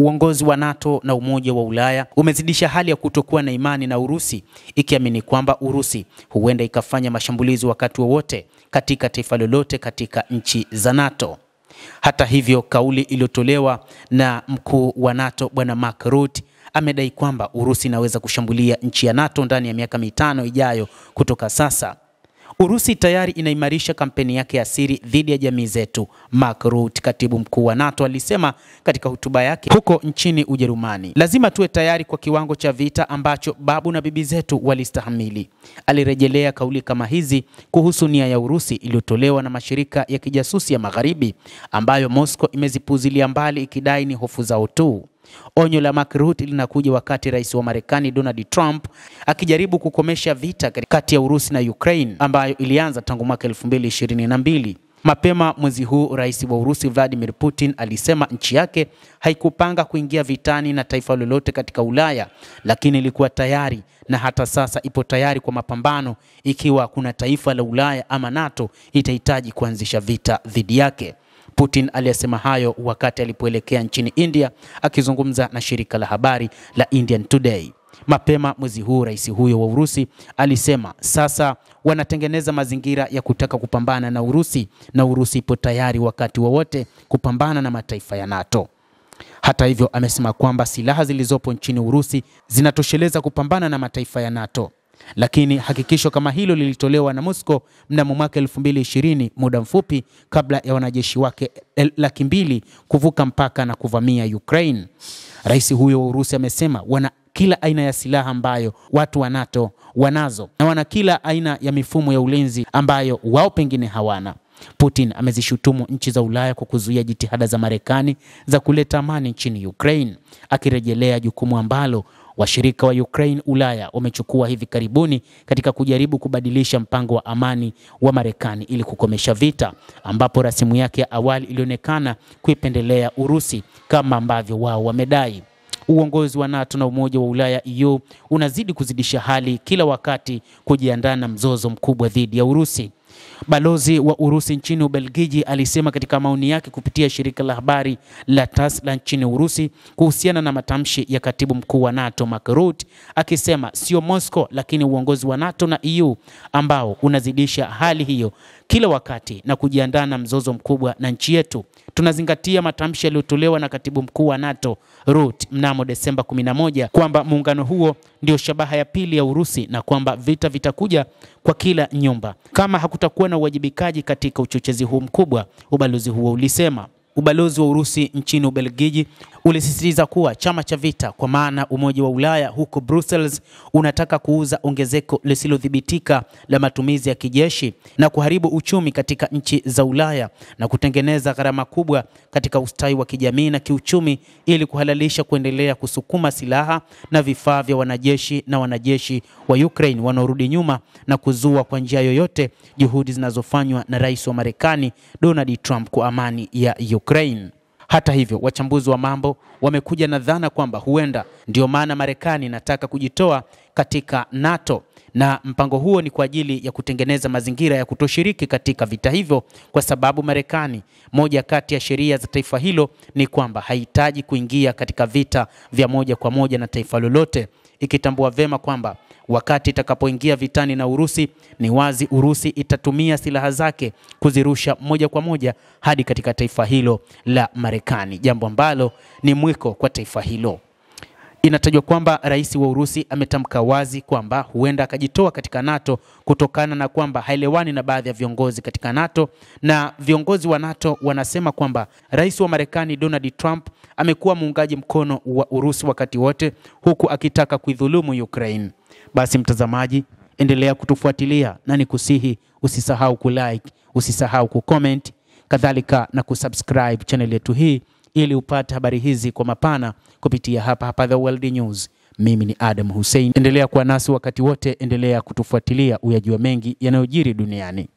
Uongozi wa NATO na Umoja wa Ulaya umezidisha hali ya kutokuwa na imani na Urusi, ikiamini kwamba Urusi huenda ikafanya mashambulizi wakati wowote katika taifa lolote katika nchi za NATO. Hata hivyo, kauli iliyotolewa na mkuu wa NATO Bwana Mark Rutte amedai kwamba Urusi inaweza kushambulia nchi ya NATO ndani ya miaka 5 ijayo kutoka sasa. Urusi tayari inaimarisha kampeni yake ya siri dhidi ya jamii zetu, Mark Rutte, katibu mkuu wa NATO, alisema katika hotuba yake huko nchini Ujerumani. Lazima tuwe tayari kwa kiwango cha vita ambacho babu na bibi zetu walistahimili. Alirejelea kauli kama hizi kuhusu nia ya Urusi iliyotolewa na mashirika ya kijasusi ya Magharibi ambayo Moscow imezipuzilia mbali ikidai ni hofu zao tu. Onyo la Mark Rutte linakuja wakati rais wa Marekani Donald Trump akijaribu kukomesha vita kati ya Urusi na Ukraine ambayo ilianza tangu mwaka 2022. Mapema mwezi huu rais wa Urusi Vladimir Putin alisema nchi yake haikupanga kuingia vitani na taifa lolote katika Ulaya, lakini ilikuwa tayari na hata sasa ipo tayari kwa mapambano ikiwa kuna taifa la Ulaya ama NATO itahitaji kuanzisha vita dhidi yake. Putin aliyesema hayo wakati alipoelekea nchini India akizungumza na shirika la habari la Indian Today. Mapema mwezi huu rais huyo wa Urusi alisema sasa wanatengeneza mazingira ya kutaka kupambana na Urusi, na Urusi ipo tayari wakati wowote kupambana na mataifa ya NATO. Hata hivyo, amesema kwamba silaha zilizopo nchini Urusi zinatosheleza kupambana na mataifa ya NATO. Lakini hakikisho kama hilo lilitolewa na Moscow mnamo mwaka 2020, muda mfupi kabla ya wanajeshi wake 200,000 kuvuka mpaka na kuvamia Ukraine. Rais huyo wa Urusi amesema wana kila aina ya silaha ambayo watu wa NATO wanazo, na wana kila aina ya mifumo ya ulinzi ambayo wao pengine hawana. Putin amezishutumu nchi za Ulaya kwa kuzuia jitihada za Marekani za kuleta amani nchini Ukraine, akirejelea jukumu ambalo washirika wa Ukraine Ulaya wamechukua hivi karibuni katika kujaribu kubadilisha mpango wa amani wa Marekani ili kukomesha vita, ambapo rasimu yake ya awali ilionekana kuipendelea Urusi kama ambavyo wao wamedai. Uongozi wa NATO na Umoja wa Ulaya EU unazidi kuzidisha hali kila wakati kujiandaa na mzozo mkubwa dhidi ya Urusi. Balozi wa Urusi nchini Ubelgiji alisema katika maoni yake kupitia shirika la habari la TASS la nchini Urusi kuhusiana na matamshi ya katibu mkuu wa NATO Mark Rutte, akisema sio Moscow lakini uongozi wa NATO na EU ambao unazidisha hali hiyo kila wakati na kujiandaa na mzozo mkubwa na nchi yetu. Tunazingatia matamshi yaliyotolewa na katibu mkuu wa NATO Rutte mnamo Desemba 11 kwamba muungano huo ndio shabaha ya pili ya Urusi na kwamba vita vitakuja kwa kila nyumba kama hakutakuwa na uwajibikaji katika uchochezi huu mkubwa, ubalozi huo ulisema. Ubalozi wa Urusi nchini Ubelgiji ulisisitiza kuwa chama cha vita, kwa maana Umoja wa Ulaya huko Brussels, unataka kuuza ongezeko lisilodhibitika la matumizi ya kijeshi na kuharibu uchumi katika nchi za Ulaya na kutengeneza gharama kubwa katika ustawi wa kijamii na kiuchumi ili kuhalalisha kuendelea kusukuma silaha na vifaa vya wanajeshi wa Ukraine wanaorudi nyuma na kuzua kwa njia yoyote juhudi zinazofanywa na rais wa Marekani Donald Trump kwa amani ya Ukraine. Hata hivyo, wachambuzi wa mambo wamekuja na dhana kwamba huenda ndio maana Marekani inataka kujitoa katika NATO, na mpango huo ni kwa ajili ya kutengeneza mazingira ya kutoshiriki katika vita hivyo, kwa sababu Marekani, moja kati ya sheria za taifa hilo ni kwamba haihitaji kuingia katika vita vya moja kwa moja na taifa lolote, ikitambua vema kwamba wakati itakapoingia vitani na Urusi, ni wazi Urusi itatumia silaha zake kuzirusha moja kwa moja hadi katika taifa hilo la Marekani, jambo ambalo ni mwiko kwa taifa hilo. Inatajwa kwamba rais wa Urusi ametamka wazi kwamba huenda akajitoa katika NATO kutokana na kwamba haelewani na baadhi ya viongozi katika NATO, na viongozi wa NATO wanasema kwamba rais wa Marekani Donald Trump amekuwa muungaji mkono wa Urusi wakati wote, huku akitaka kuidhulumu Ukraine. Basi mtazamaji, endelea kutufuatilia na nikusihi usisahau kulike, usisahau kucomment, kadhalika na kusubscribe channel yetu hii ili upate habari hizi kwa mapana kupitia hapa The World News. Mimi ni Adam Hussein. Endelea kuwa nasi wakati wote, endelea kutufuatilia uyajua mengi yanayojiri duniani.